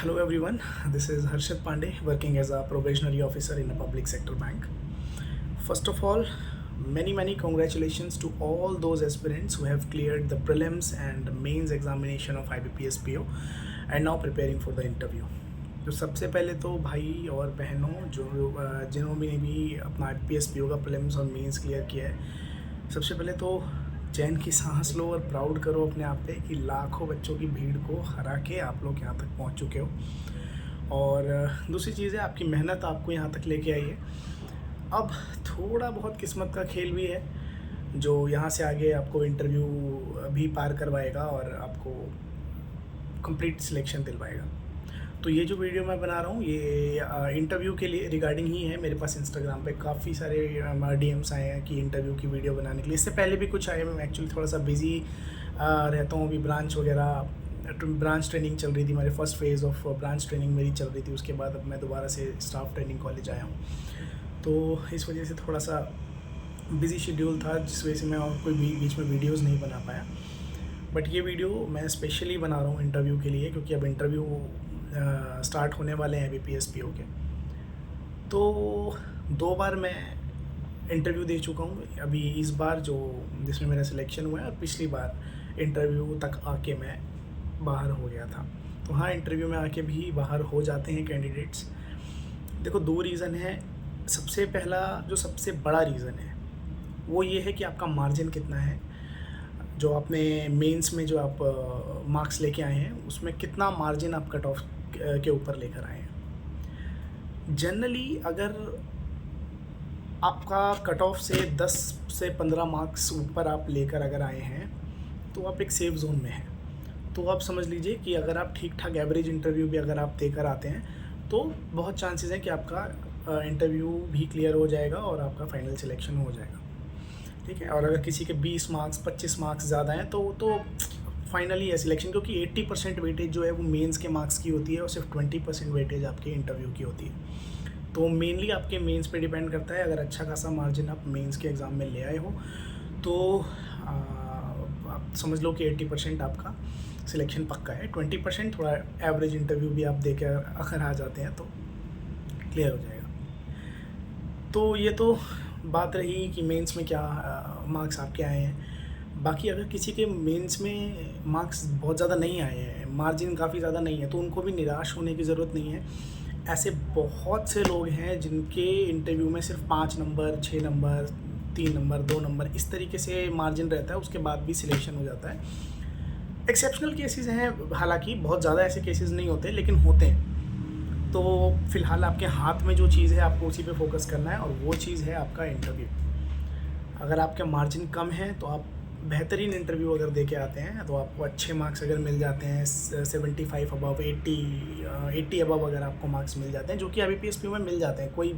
Hello everyone, this is Harshit Pandey working as a probationary officer in a public sector bank. First of all, many congratulations to all those aspirants who have cleared the prelims and mains examination of IBPS PO and now preparing for the interview. तो सबसे पहले तो भाई और बहनों जिन्होंने भी अपना IBPS PO का प्रीलिम्स और मेंस क्लियर किया है, सबसे पहले तो चैन की सांस लो और प्राउड करो अपने आप पे कि लाखों बच्चों की भीड़ को हरा के आप लोग यहाँ तक पहुँच चुके हो। और दूसरी चीज़ है, आपकी मेहनत आपको यहाँ तक लेके आई है। अब थोड़ा बहुत किस्मत का खेल भी है जो यहाँ से आगे आपको इंटरव्यू भी पार करवाएगा और आपको कंप्लीट सिलेक्शन दिलवाएगा। तो ये जो वीडियो मैं बना रहा हूँ ये इंटरव्यू के लिए रिगार्डिंग ही है। मेरे पास इंस्टाग्राम पे काफ़ी सारे डीएम्स आए हैं कि इंटरव्यू की वीडियो बनाने के लिए। इससे पहले भी कुछ आए, मैं एक्चुअली थोड़ा सा बिज़ी रहता हूँ। अभी ब्रांच वगैरह ब्रांच ट्रेनिंग चल रही थी, हमारे first phase of branch training मेरी चल रही थी। उसके बाद अब मैं दोबारा से स्टाफ ट्रेनिंग कॉलेज आया हूँ, तो इस वजह से थोड़ा सा बिज़ी शेड्यूल था, जिस वजह से मैं और कोई बीच में वीडियोज़ नहीं बना पाया। बट ये वीडियो मैं स्पेशली बना रहा हूँ इंटरव्यू के लिए, क्योंकि अब इंटरव्यू स्टार्ट होने वाले हैं IBPS PO के। तो 2 बार मैं इंटरव्यू दे चुका हूँ अभी, इस बार जो जिसमें मेरा सिलेक्शन हुआ है, और पिछली बार इंटरव्यू तक आके मैं बाहर हो गया था। तो हाँ, इंटरव्यू में आके भी बाहर हो जाते हैं कैंडिडेट्स। देखो 2 रीज़न है। सबसे पहला जो सबसे बड़ा रीज़न है वो ये है कि आपका मार्जिन कितना है, जो आपने मेंस में जो आप मार्क्स लेके आए हैं उसमें कितना मार्जिन आप कट ऑफ के ऊपर लेकर आए हैं। जनरली अगर आपका कट ऑफ से 10 से 15 मार्क्स ऊपर आप लेकर अगर आए हैं तो आप एक सेफ जोन में हैं। तो आप समझ लीजिए कि अगर आप ठीक ठाक एवरेज इंटरव्यू भी अगर आप देकर आते हैं तो बहुत चांसेस हैं कि आपका इंटरव्यू भी क्लियर हो जाएगा और आपका फाइनल सिलेक्शन हो जाएगा, ठीक है। और अगर किसी के 20 मार्क्स 25 मार्क्स ज़्यादा हैं तो फाइनली है सिलेक्शन, क्योंकि 80% वेटेज जो है वो मेंस के मार्क्स की होती है और सिर्फ 20% वेटेज आपके इंटरव्यू की होती है। तो मेनली आपके मेंस पे डिपेंड करता है। अगर अच्छा खासा मार्जिन आप मेंस के एग्ज़ाम में ले आए हो तो आप समझ लो कि 80% आपका सिलेक्शन पक्का है। 20% थोड़ा एवरेज इंटरव्यू भी आप दे के अगर आ जाते हैं तो क्लियर हो जाएगा। तो ये तो बात रही कि मेंस में क्या मार्क्स आपके आए हैं। बाकी अगर किसी के मेंस में मार्क्स बहुत ज़्यादा नहीं आए हैं, मार्जिन काफ़ी ज़्यादा नहीं है, तो उनको भी निराश होने की ज़रूरत नहीं है। ऐसे बहुत से लोग हैं जिनके इंटरव्यू में सिर्फ 5 नंबर 6 नंबर 3 नंबर 2 नंबर इस तरीके से मार्जिन रहता है, उसके बाद भी सिलेक्शन हो जाता है। एक्सेप्शनल केसेस हैं, हालांकि बहुत ज़्यादा ऐसे केसेस नहीं होते, लेकिन होते हैं। तो फ़िलहाल आपके हाथ में जो चीज़ है आपको उसी पे फोकस करना है, और वो चीज़ है आपका इंटरव्यू। अगर आपका मार्जिन कम है तो आप बेहतरीन इंटरव्यू अगर दे के आते हैं तो आपको अच्छे मार्क्स अगर मिल जाते हैं, 75 अबव 80 अबव अगर आपको मार्क्स मिल जाते हैं, जो कि IBPS PO में मिल जाते हैं, कोई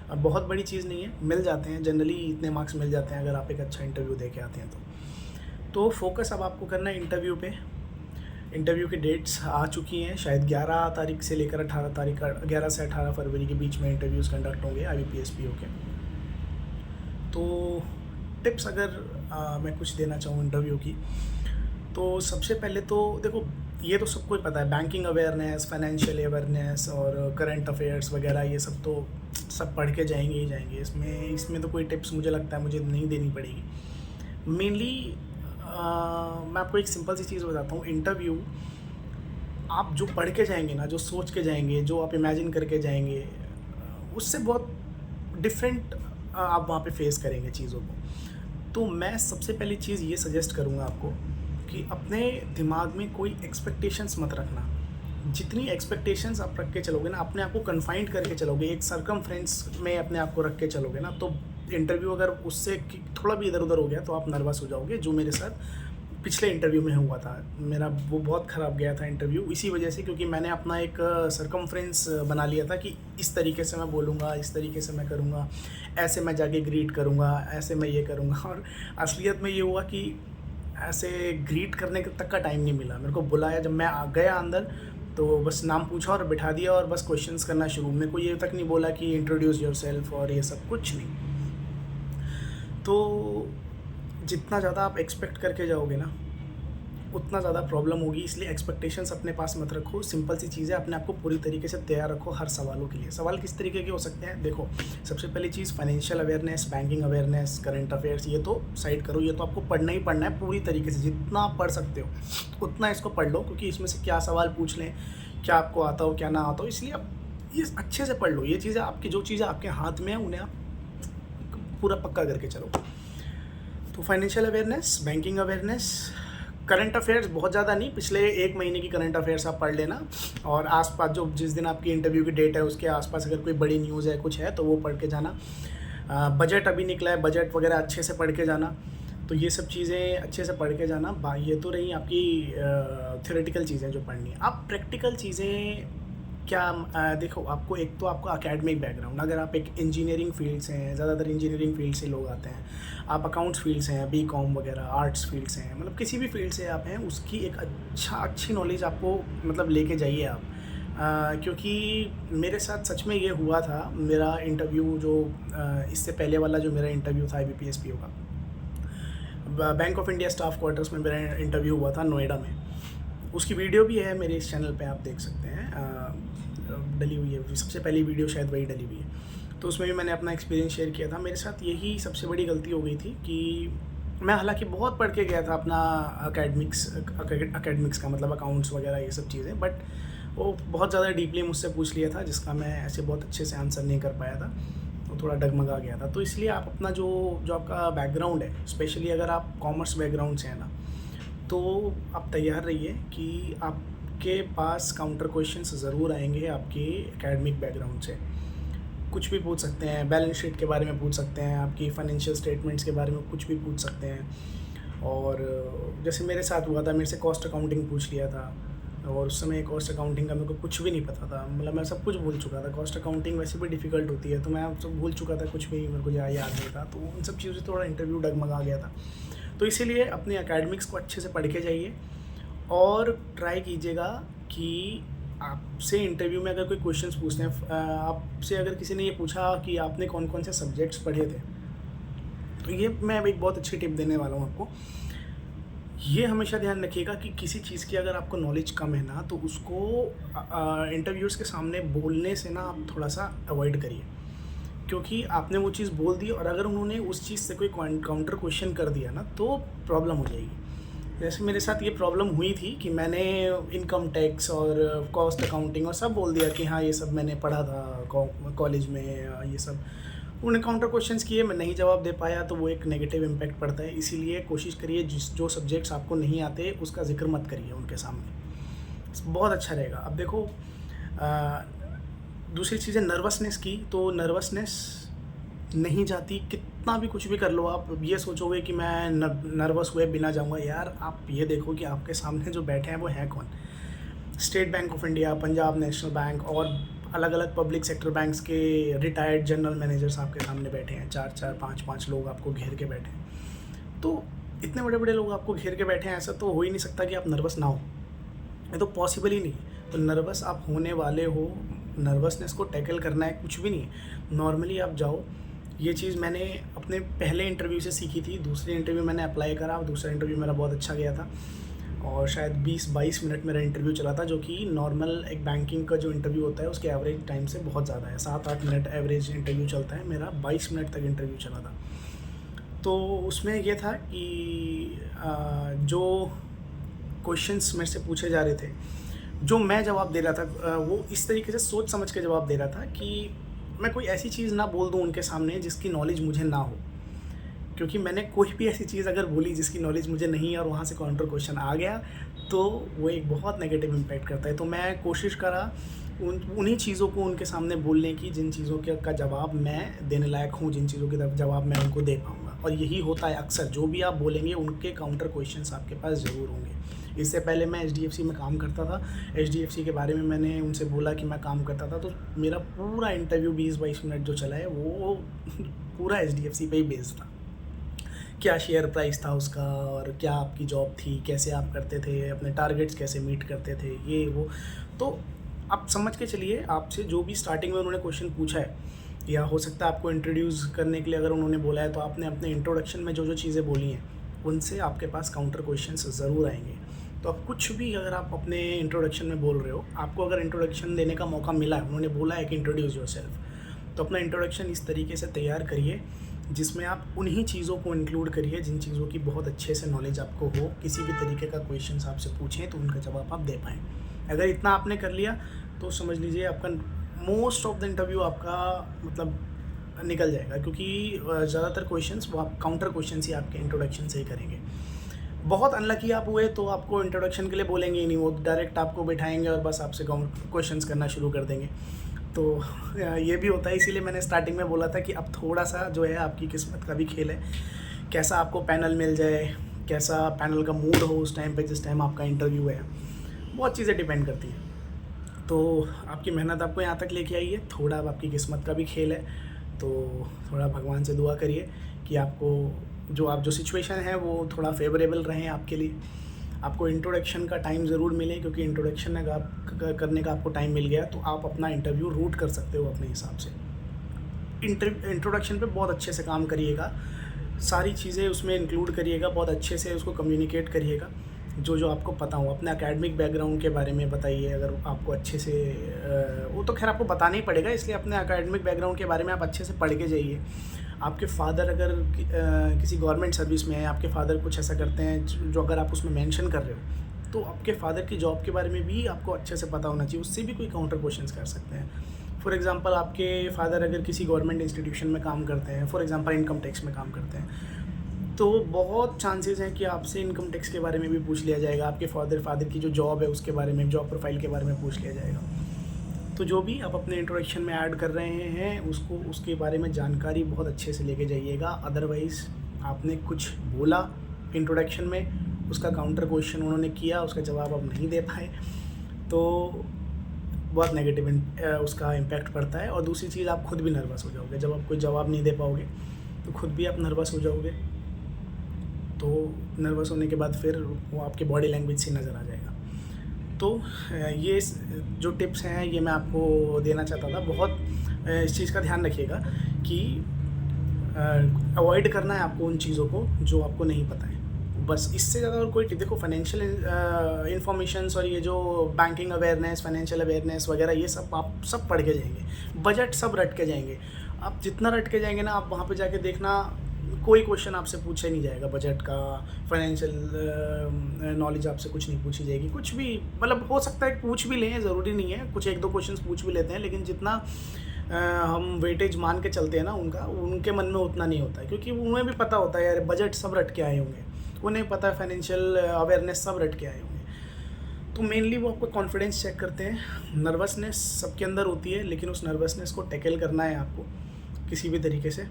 बहुत बड़ी चीज़ नहीं है, मिल जाते हैं। जनरली इतने मार्क्स मिल जाते हैं अगर आप एक अच्छा इंटरव्यू दे के आते हैं तो फोकस अब आपको करना है इंटरव्यू पे। इंटरव्यू की डेट्स आ चुकी हैं, शायद 11 तारीख से लेकर 18 तारीख 11 से 18 फरवरी के बीच में इंटरव्यूज़ कंडक्ट होंगे IBPS PO के। तो टिप्स अगर मैं कुछ देना चाहूँ इंटरव्यू की, तो सबसे पहले तो देखो, ये तो सबको ही पता है, बैंकिंग अवेयरनेस, फाइनेंशियल अवेयरनेस और करंट अफेयर्स वगैरह ये सब तो सब पढ़ के जाएंगे ही जाएंगे। इसमें तो कोई टिप्स मुझे लगता है मुझे नहीं देनी पड़ेगी। मेनली मैं आपको एक सिंपल सी चीज़ बताता हूँ। इंटरव्यू आप जो पढ़ के जाएंगे ना, जो सोच के जाएंगे, जो आप इमेजिन करके जाएंगे, उससे बहुत डिफरेंट आप वहाँ पे फेस करेंगे चीज़ों को। तो मैं सबसे पहली चीज़ ये सजेस्ट करूँगा आपको कि अपने दिमाग में कोई एक्सपेक्टेशंस मत रखना। जितनी एक्सपेक्टेशंस आप रख के चलोगे ना, अपने आप को कन्फाइंड करके चलोगे, एक सर्कमफ्रेंस में अपने आप को रख के चलोगे ना, तो इंटरव्यू अगर उससे थोड़ा भी इधर उधर हो गया तो आप नर्वस हो जाओगे। जो मेरे साथ पिछले इंटरव्यू में हुआ था, मेरा वो बहुत ख़राब गया था इंटरव्यू, इसी वजह से, क्योंकि मैंने अपना एक सर्कमफ्रेंस बना लिया था कि इस तरीके से मैं बोलूँगा, इस तरीके से मैं करूँगा, ऐसे मैं जाके ग्रीट करूँगा, ऐसे मैं ये करूँगा। और असलियत में ये हुआ कि ऐसे ग्रीट करने तक का टाइम नहीं मिला। मेरे को बुलाया, जब मैं गया अंदर तो बस नाम पूछा और बिठा दिया और बस क्वेश्चंस करना शुरू। मेरे को ये तक नहीं बोला कि इंट्रोड्यूस योरसेल्फ और ये सब कुछ नहीं। तो जितना ज़्यादा आप एक्सपेक्ट करके जाओगे ना, उतना ज़्यादा प्रॉब्लम होगी, इसलिए एक्सपेक्टेशंस अपने पास मत रखो। सिंपल सी चीज़ है, अपने आप को पूरी तरीके से तैयार रखो हर सवालों के लिए। सवाल किस तरीके के हो सकते हैं? देखो, सबसे पहली चीज़ financial awareness, banking awareness, current affairs, ये तो साइड करो, ये तो आपको पढ़ना ही पढ़ना है पूरी तरीके से। जितना आप पढ़ सकते हो उतना इसको पढ़ लो, क्योंकि इसमें से क्या सवाल पूछ लें, क्या आपको आता हो क्या ना आता हो, इसलिए आप ये अच्छे से पढ़ लो। ये चीज़ें आपकी, जो चीज़ें आपके हाथ में है उन्हें आप पूरा पक्का करके चलो। तो financial awareness, banking awareness, current affairs बहुत ज़्यादा नहीं, पिछले 1 महीने की करंट अफेयर्स आप पढ़ लेना, और आसपास जो जिस दिन आपकी इंटरव्यू की डेट है उसके आसपास अगर कोई बड़ी न्यूज़ है, कुछ है, तो वो पढ़ के जाना। बजट अभी निकला है, बजट वगैरह अच्छे से पढ़ के जाना। तो ये सब चीज़ें अच्छे से पढ़ के जाना। ये तो रही आपकी थ्योरेटिकल चीज़ें जो पढ़नी है। अब प्रैक्टिकल चीज़ें क्या, देखो, आपको एक तो आपका एकेडमिक बैकग्राउंड, अगर आप एक इंजीनियरिंग फील्ड से हैं, ज़्यादातर इंजीनियरिंग फील्ड से लोग आते हैं, आप अकाउंट्स फील्ड से हैं, बीकॉम वगैरह, आर्ट्स फील्ड से हैं, मतलब किसी भी फील्ड से आप हैं, उसकी एक अच्छी नॉलेज आपको मतलब लेके जाइए आप। क्योंकि मेरे साथ सच में ये हुआ था। मेरा इंटरव्यू जो इससे पहले वाला जो मेरा इंटरव्यू था IBPS PO का, bank of India staff quarters में मेरा इंटरव्यू हुआ था नोएडा में। उसकी वीडियो भी है मेरे इस चैनल पे, आप देख सकते हैं, डली हुई है, सबसे पहली वीडियो शायद वही डली हुई है। तो उसमें भी मैंने अपना एक्सपीरियंस शेयर किया था। मेरे साथ यही सबसे बड़ी गलती हो गई थी कि मैं हालांकि बहुत पढ़ के गया था अपना अकेडमिक्स का, मतलब अकाउंट्स वगैरह ये सब चीज़ें, बट वो बहुत ज़्यादा डीपली मुझसे पूछ लिया था, जिसका मैं ऐसे बहुत अच्छे से आंसर नहीं कर पाया था, तो थोड़ा डगमगा गया था। तो इसलिए आप अपना जो आपका बैकग्राउंड है, स्पेशली अगर आप कॉमर्स बैकग्राउंड से हैं ना, तो आप तैयार रहिए कि आपके पास काउंटर क्वेश्चंस ज़रूर आएंगे आपके एकेडमिक बैकग्राउंड से। कुछ भी पूछ सकते हैं, बैलेंस शीट के बारे में पूछ सकते हैं, आपकी फाइनेंशियल स्टेटमेंट्स के बारे में कुछ भी पूछ सकते हैं। और जैसे मेरे साथ हुआ था, मेरे से कॉस्ट अकाउंटिंग पूछ लिया था, और उस समय कॉस्ट अकाउंटिंग का मेरे को कुछ भी नहीं पता था, मतलब मैं सब कुछ भूल चुका था। कॉस्ट अकाउंटिंग वैसे भी डिफ़िकल्ट होती है, तो मैं सब भूल चुका था, कुछ भी मेरे को याद नहीं था। तो उन सब चीज़ों से थोड़ा इंटरव्यू डगमगा गया था। तो इसीलिए अपने एकेडमिक्स को अच्छे से पढ़ के जाइए, और ट्राई कीजिएगा कि आपसे इंटरव्यू में अगर कोई क्वेश्चंस पूछते हैं, आपसे अगर किसी ने ये पूछा कि आपने कौन कौन से सब्जेक्ट्स पढ़े थे, तो ये मैं एक बहुत अच्छी टिप देने वाला हूँ आपको। ये हमेशा ध्यान रखिएगा कि किसी चीज़ की अगर आपको नॉलेज कम है ना, तो उसको इंटरव्यूअर्स के सामने बोलने से ना आप थोड़ा सा अवॉइड करिए, क्योंकि आपने वो चीज़ बोल दी और अगर उन्होंने उस चीज़ से कोई काउंटर क्वेश्चन कर दिया ना, तो प्रॉब्लम हो जाएगी। जैसे मेरे साथ ये प्रॉब्लम हुई थी कि मैंने इनकम टैक्स और कॉस्ट अकाउंटिंग और सब बोल दिया कि हाँ ये सब मैंने पढ़ा था कॉलेज में, ये सब। उन्होंने काउंटर क्वेश्चंस किए, मैं नहीं जवाब दे पाया, तो वो एक नेगेटिव इम्पैक्ट पड़ता है। इसीलिए कोशिश करिए जो सब्जेक्ट्स आपको नहीं आते उसका जिक्र मत करिए उनके सामने, बहुत अच्छा रहेगा। अब देखो, दूसरी चीज़ है नर्वसनेस की। तो नर्वसनेस नहीं जाती, कितना भी कुछ भी कर लो। आप ये सोचोगे कि मैं नर्वस हुए बिना जाऊंगा, यार आप ये देखो कि आपके सामने जो बैठे हैं वो हैं कौन। State bank of India, Punjab national bank और अलग अलग पब्लिक सेक्टर बैंक्स के रिटायर्ड जनरल मैनेजर्स आपके सामने बैठे हैं। 4-4, 5-5 लोग आपको घेर के बैठे हैं। तो इतने बड़े बड़े लोग आपको घेर के बैठे हैं, ऐसा तो हो ही नहीं सकता कि आप नर्वस ना हो, ये तो पॉसिबल ही नहीं। तो नर्वस आप होने वाले हो, नर्वसनेस को टैकल करना है, कुछ भी नहीं है, नॉर्मली आप जाओ। ये चीज़ मैंने अपने पहले इंटरव्यू से सीखी थी। दूसरे इंटरव्यू मैंने अप्लाई करा, दूसरा इंटरव्यू मेरा बहुत अच्छा गया था, और शायद 20-22 मिनट मेरा इंटरव्यू चला था, जो कि नॉर्मल एक बैंकिंग का जो इंटरव्यू होता है उसके एवरेज टाइम से बहुत ज़्यादा है। 7-8 मिनट एवरेज इंटरव्यू चलता है, मेरा 22 मिनट तक इंटरव्यू चला था। तो उसमें ये था कि जो क्वेश्चंस मेरे से पूछे जा रहे थे, जो मैं जवाब दे रहा था, वो इस तरीके से सोच समझ के जवाब दे रहा था कि मैं कोई ऐसी चीज़ ना बोल दूं उनके सामने जिसकी नॉलेज मुझे ना हो, क्योंकि मैंने कोई भी ऐसी चीज़ अगर बोली जिसकी नॉलेज मुझे नहीं है और वहाँ से काउंटर क्वेश्चन आ गया, तो वो एक बहुत नेगेटिव इम्पैक्ट करता है। तो मैं कोशिश करा उन्हीं चीज़ों को उनके सामने बोलने की जिन चीज़ों का जवाब मैं देने लायक हूँ, जिन चीज़ों के जवाब मैं उनको दे पाऊँगा। और यही होता है अक्सर, जो भी आप बोलेंगे उनके काउंटर क्वेश्चंस आपके पास ज़रूर होंगे। इससे पहले मैं HDFC में काम करता था, HDFC के बारे में मैंने उनसे बोला कि मैं काम करता था, तो मेरा पूरा इंटरव्यू 20-22 मिनट जो चला है वो पूरा HDFC पे ही बेस्ड था। क्या शेयर प्राइस था उसका, और क्या आपकी जॉब थी, कैसे आप करते थे, अपने टारगेट्स कैसे मीट करते थे, ये वो। तो आप समझ के चलिए, आपसे जो भी स्टार्टिंग में उन्होंने क्वेश्चन पूछा है, या हो सकता है आपको इंट्रोड्यूस करने के लिए अगर उन्होंने बोला है, तो आपने अपने इंट्रोडक्शन में जो जो चीज़ें बोली हैं उनसे आपके पास काउंटर क्वेश्चंस ज़रूर आएंगे। तो अब कुछ भी अगर आप अपने इंट्रोडक्शन में बोल रहे हो, आपको अगर इंट्रोडक्शन देने का मौका मिला है, उन्होंने बोला है कि इंट्रोड्यूस योरसेल्फ, तो अपना इंट्रोडक्शन इस तरीके से तैयार करिए जिसमें आप उन्हीं चीज़ों को इंक्लूड करिए जिन चीज़ों की बहुत अच्छे से नॉलेज आपको हो। किसी भी तरीके का क्वेश्चन आपसे पूछें तो उनका जवाब आप दे पाएँ। अगर इतना आपने कर लिया तो समझ लीजिए आपका मोस्ट ऑफ द इंटरव्यू आपका मतलब निकल जाएगा, क्योंकि ज़्यादातर क्वेश्चंस वो आप काउंटर क्वेश्चंस ही आपके इंट्रोडक्शन से ही करेंगे। बहुत अनलकी आप हुए तो आपको इंट्रोडक्शन के लिए बोलेंगे ही नहीं, वो डायरेक्ट आपको बैठाएंगे और बस आपसे क्वेश्चंस करना शुरू कर देंगे। तो ये भी होता है, इसीलिए मैंने स्टार्टिंग में बोला था कि अब थोड़ा सा जो है आपकी किस्मत का भी खेल है, कैसा आपको पैनल मिल जाए, कैसा पैनल का मूड हो उस टाइम पे जिस टाइम आपका इंटरव्यू है, बहुत चीज़ें डिपेंड करती हैं। तो आपकी मेहनत आपको यहाँ तक लेके आई है, थोड़ा अब आपकी किस्मत का भी खेल है, तो थोड़ा भगवान से दुआ करिए कि आपको जो सिचुएशन है वो थोड़ा फेवरेबल रहें आपके लिए। आपको इंट्रोडक्शन का टाइम ज़रूर मिले, क्योंकि इंट्रोडक्शन अगर आप करने का आपको टाइम मिल गया तो आप अपना इंटरव्यू रूट कर सकते हो अपने हिसाब से। इंट्रोडक्शन पे बहुत अच्छे से काम करिएगा, सारी चीज़ें उसमें इंक्लूड करिएगा, बहुत अच्छे से उसको कम्युनिकेट करिएगा, जो आपको पता हो। अपने एकेडमिक बैकग्राउंड के बारे में बताइए, अगर आपको अच्छे से वो तो खैर आपको बताना ही पड़ेगा, इसलिए अपने एकेडमिक बैकग्राउंड के बारे में आप अच्छे से पढ़ के जाइए। आपके फादर अगर किसी गवर्नमेंट सर्विस में है, आपके फादर कुछ ऐसा करते हैं जो अगर आप उसमें मेंशन कर रहे हो, तो आपके फादर की जॉब के बारे में भी आपको अच्छे से पता होना चाहिए, उससे भी कोई काउंटर क्वेश्चंस कर सकते हैं। फॉर एग्जांपल आपके फादर अगर किसी गवर्नमेंट इंस्टीट्यूशन में काम करते हैं, फॉर एग्जांपल इनकम टैक्स में काम करते हैं, तो बहुत चांसेस हैं कि आपसे इनकम टैक्स के बारे में भी पूछ लिया जाएगा, आपके फादर की जो जॉब है उसके बारे में, जॉब प्रोफाइल के बारे में पूछ लिया जाएगा। तो जो भी आप अपने इंट्रोडक्शन में ऐड कर रहे हैं उसके बारे में जानकारी बहुत अच्छे से लेके जाइएगा। अदरवाइज़ आपने कुछ बोला इंट्रोडक्शन में, उसका काउंटर क्वेश्चन उन्होंने किया, उसका जवाब आप नहीं दे पाए, तो बहुत नेगेटिव उसका इम्पैक्ट पड़ता है। और दूसरी चीज़, आप खुद भी नर्वस हो जाओगे, जब आप कोई जवाब नहीं दे पाओगे तो खुद भी आप नर्वस हो जाओगे, तो नर्वस होने के बाद फिर वो आपके बॉडी लैंग्वेज से नज़र आ जाएगा। तो ये जो टिप्स हैं ये मैं आपको देना चाहता था। बहुत इस चीज़ का ध्यान रखिएगा कि अवॉइड करना है आपको उन चीज़ों को जो आपको नहीं पता है, बस इससे ज़्यादा और कोई टिप। देखो, फाइनेंशियल इन्फॉर्मेशंस और ये जो बैंकिंग अवेयरनेस, फाइनेंशियल अवेयरनेस वगैरह, ये सब आप सब पढ़ के जाएंगे, बजट सब रट के जाएंगे। आप जितना रट के जाएंगे ना, आप वहाँ पे जाके देखना कोई क्वेश्चन आपसे पूछा नहीं जाएगा, बजट का, फाइनेंशियल नॉलेज आपसे कुछ नहीं पूछी जाएगी, कुछ भी। मतलब हो सकता है पूछ भी लें, ज़रूरी नहीं है, कुछ एक दो क्वेश्चंस पूछ भी लेते हैं, लेकिन जितना हम वेटेज मान के चलते हैं ना उनके मन में उतना नहीं होता है, क्योंकि उन्हें भी पता होता है यार बजट सब रट के आए होंगे, उन्हें पता है फाइनेंशियल अवेयरनेस सब रट के आए होंगे। तो मेनली वो आपको कॉन्फिडेंस चेक करते हैं। नर्वसनेस सबके अंदर होती है, लेकिन उस नर्वसनेस को टैकल करना है आपको किसी भी तरीके से।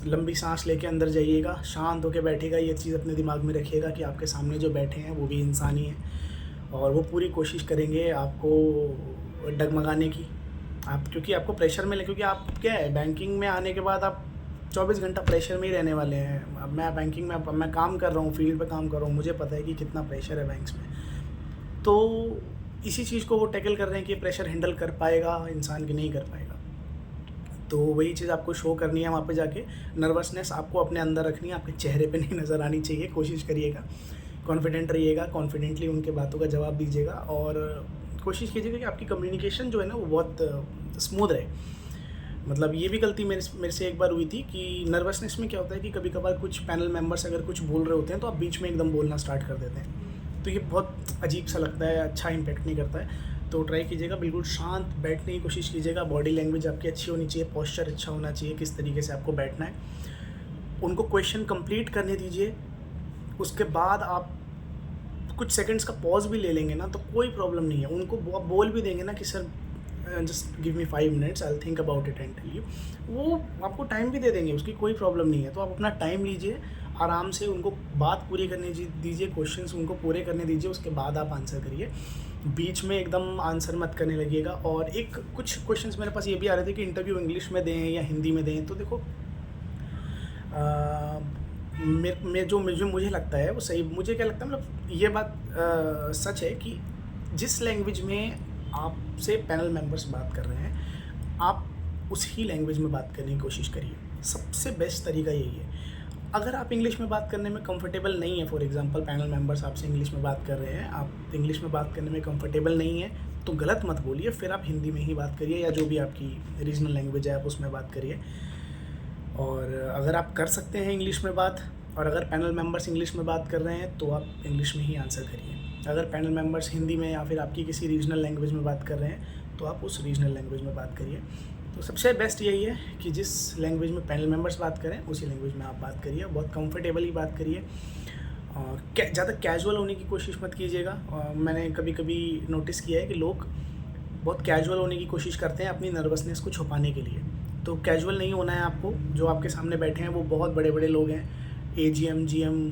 लंबी सांस लेके अंदर जाइएगा, शांत होकर बैठेगा, ये चीज़ अपने दिमाग में रखिएगा कि आपके सामने जो बैठे हैं वो भी इंसान ही हैं, और वो पूरी कोशिश करेंगे आपको डगमगाने की। आप क्योंकि आपको प्रेशर में क्योंकि आप क्या है, बैंकिंग में आने के बाद आप 24 घंटा प्रेशर में ही रहने वाले हैं। अब मैं बैंकिंग में मैं काम कर रहा हूँ, फील्ड पे काम कर रहा हूँ, मुझे पता है कि कितना प्रेशर है बैंक्स में। तो इसी चीज़ को वो टैकल कर रहे हैं कि प्रेशर हैंडल कर पाएगा इंसान कि नहीं कर पाएगा। तो वही चीज़ आपको शो करनी है वहाँ पे जाके। नर्वसनेस आपको अपने अंदर रखनी है, आपके चेहरे पे नहीं नज़र आनी चाहिए। कोशिश करिएगा, कॉन्फिडेंट रहिएगा, कॉन्फिडेंटली उनके बातों का जवाब दीजिएगा, और कोशिश कीजिएगा कि आपकी कम्युनिकेशन जो है ना वो बहुत स्मूथ रहे। मतलब ये भी गलती मेरे से एक बार हुई थी कि नर्वसनेस में क्या होता है कि कभी कभार कुछ पैनल मेंबर्स अगर कुछ बोल रहे होते हैं तो आप बीच में एकदम बोलना स्टार्ट कर देते हैं, तो ये बहुत अजीब सा लगता है, अच्छा इम्पैक्ट नहीं करता है। तो ट्राई कीजिएगा, बिल्कुल शांत बैठने की कोशिश कीजिएगा, बॉडी लैंग्वेज आपकी अच्छी होनी चाहिए, पोस्चर अच्छा होना चाहिए, किस तरीके से आपको बैठना है। उनको क्वेश्चन कंप्लीट करने दीजिए, उसके बाद आप कुछ सेकंड्स का पॉज भी ले लेंगे ना तो कोई प्रॉब्लम नहीं है। उनको बोल भी देंगे ना कि sir just give me 5 minutes, I will think about it and tell you, वो आपको टाइम भी दे देंगे, उसकी कोई प्रॉब्लम नहीं है। तो आप अपना टाइम लीजिए, आराम से उनको बात पूरी करने दीजिए, क्वेश्चंस उनको पूरे करने दीजिए, उसके बाद आप आंसर करिए। बीच में एकदम आंसर मत करने लगिएगा। और कुछ क्वेश्चंस मेरे पास ये भी आ रहे थे कि इंटरव्यू इंग्लिश में दें या हिंदी में दें, तो देखो मुझे लगता है वो सही। मुझे क्या लगता है, मतलब ये बात सच है कि जिस लैंग्वेज में आपसे पैनल मेंबर्स बात कर रहे हैं, आप उसी लैंग्वेज में बात करने की कोशिश करिए। सबसे बेस्ट तरीका यही है। अगर आप इंग्लिश में बात करने में कंफर्टेबल नहीं है, फॉर एग्जांपल पैनल मेंबर्स आपसे इंग्लिश में बात कर रहे हैं, आप इंग्लिश में बात करने में कंफर्टेबल नहीं है, तो गलत मत बोलिए, फिर आप हिंदी में ही बात करिए या जो भी आपकी रीजनल लैंग्वेज है आप उसमें बात करिए। और अगर आप कर सकते हैं इंग्लिश में बात, और अगर पैनल मेंबर्स इंग्लिश में बात कर रहे हैं तो आप इंग्लिश में ही आंसर करिए। अगर पैनल मेंबर्स हिंदी में या फिर आपकी किसी रीजनल लैंग्वेज में बात कर रहे हैं तो आप उस रीजनल लैंग्वेज में बात करिए। तो सबसे बेस्ट यही है कि जिस लैंग्वेज में पैनल मेंबर्स बात करें उसी लैंग्वेज में आप बात करिए, बहुत कंफर्टेबली बात करिए। ज़्यादा कैजुअल होने की कोशिश मत कीजिएगा। मैंने कभी कभी नोटिस किया है कि लोग बहुत कैजुअल होने की कोशिश करते हैं अपनी नर्वसनेस को छुपाने के लिए। तो कैजुअल नहीं होना है आपको। जो आपके सामने बैठे हैं वो बहुत बड़े बड़े लोग हैं, AGM, GM,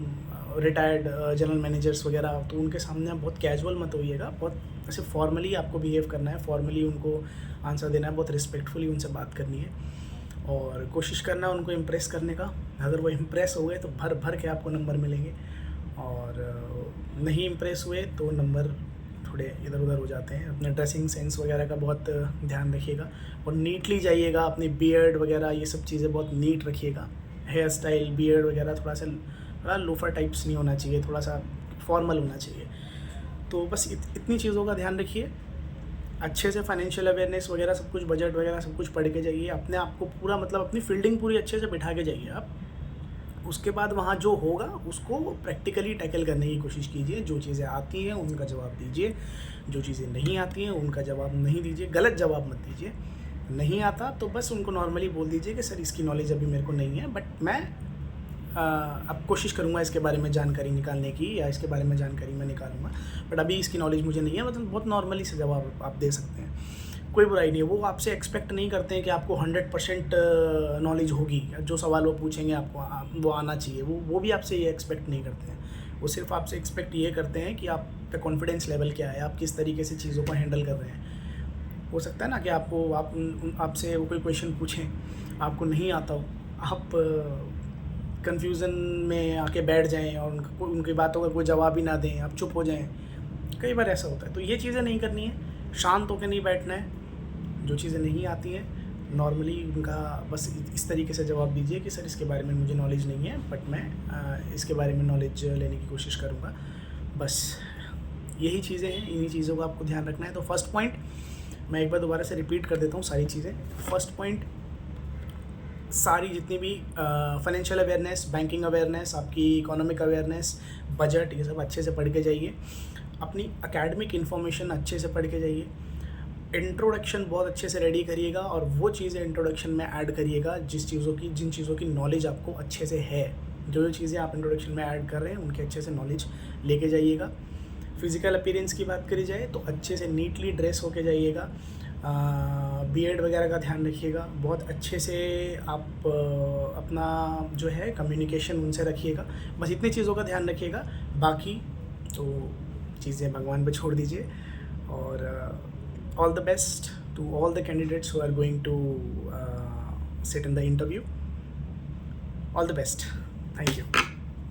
retired general managers वगैरह, तो उनके सामने आप बहुत कैजुअल मत होइएगा। बहुत ऐसे फॉर्मली आपको बिहेव करना है, फॉर्मली उनको आंसर देना है, बहुत रिस्पेक्टफुली उनसे बात करनी है और कोशिश करना है उनको इम्प्रेस करने का। अगर वो इम्प्रेस हो गए तो भर भर के आपको नंबर मिलेंगे, और नहीं इम्प्रेस हुए तो नंबर थोड़े इधर उधर हो जाते हैं। अपने ड्रेसिंग सेंस वगैरह का बहुत ध्यान रखिएगा और नीटली जाइएगा। अपनी बियर्ड वगैरह ये सब चीज़ें बहुत नीट रखिएगा। हेयर स्टाइल, बियर्ड वगैरह थोड़ा लोफर टाइप्स नहीं होना चाहिए, थोड़ा सा फॉर्मल होना चाहिए। तो बस इतनी चीज़ों का ध्यान रखिए। अच्छे से फाइनेंशियल अवेयरनेस वगैरह सब कुछ, बजट वगैरह सब कुछ पढ़ के जाइए। अपने आप को पूरा मतलब अपनी फील्डिंग पूरी अच्छे से बिठा के जाइए आप। उसके बाद वहाँ जो होगा उसको प्रैक्टिकली टैकल करने की कोशिश कीजिए। जो चीज़ें आती हैं उनका जवाब दीजिए, जो चीज़ें नहीं आती हैं उनका जवाब नहीं दीजिए, गलत जवाब मत दीजिए। नहीं आता तो बस उनको नॉर्मली बोल दीजिए कि सर इसकी नॉलेज अभी मेरे को नहीं है, बट मैं अब कोशिश करूँगा इसके बारे में जानकारी निकालने की, या इसके बारे में जानकारी मैं निकालूंगा, बट अभी इसकी नॉलेज मुझे नहीं है। मतलब बहुत नॉर्मली से जवाब आप दे सकते हैं, कोई बुराई नहीं है। वो आपसे एक्सपेक्ट नहीं करते हैं कि आपको 100% नॉलेज होगी। जो सवाल वो पूछेंगे आपको वो आना चाहिए, वो भी आपसे ये एक्सपेक्ट नहीं करते हैं। वो सिर्फ आपसे एक्सपेक्ट ये करते हैं कि आप का कॉन्फिडेंस लेवल क्या है, आप किस तरीके से चीज़ों को हैंडल कर रहे हैं। हो सकता है ना कि आपसे वो कोई क्वेश्चन पूछें, आपको नहीं आता हो, आप कन्फ्यूज़न में आके बैठ जाएं और उनकी बातों का कोई जवाब ही ना दें, आप चुप हो जाएं। कई बार ऐसा होता है। तो ये चीज़ें नहीं करनी है, शांत होकर नहीं बैठना है। जो चीज़ें नहीं आती हैं नॉर्मली उनका बस इस तरीके से जवाब दीजिए कि सर इसके बारे में मुझे नॉलेज नहीं है, बट मैं इसके बारे में नॉलेज लेने की कोशिश करूँगा। बस यही चीज़ें हैं, इन्हीं चीज़ों का आपको ध्यान रखना है। तो फर्स्ट पॉइंट मैं एक बार दोबारा से रिपीट कर देता हूँ सारी चीज़ें। फर्स्ट पॉइंट, सारी जितनी भी फाइनेंशियल अवेयरनेस, बैंकिंग अवेयरनेस, आपकी इकोनॉमिक अवेयरनेस, बजट, ये सब अच्छे से पढ़ के जाइए। अपनी एकेडमिक इन्फॉर्मेशन अच्छे से पढ़ के जाइए। इंट्रोडक्शन बहुत अच्छे से रेडी करिएगा और वो चीज़ें इंट्रोडक्शन में ऐड करिएगा जिन चीज़ों की नॉलेज आपको अच्छे से है। जो चीज़ें आप इंट्रोडक्शन में ऐड कर रहे हैं उनके अच्छे से नॉलेज लेके जाइएगा। फिज़िकल अपीयरेंस की बात करी जाए तो अच्छे से नीटली ड्रेस होके जाइएगा। बियर्ड वगैरह का ध्यान रखिएगा। बहुत अच्छे से आप अपना जो है कम्युनिकेशन उनसे रखिएगा। बस इतनी चीज़ों का ध्यान रखिएगा, बाकी तो चीज़ें भगवान पे छोड़ दीजिए। और all the best to all the candidates who are going to sit in the interview. All the best. Thank you.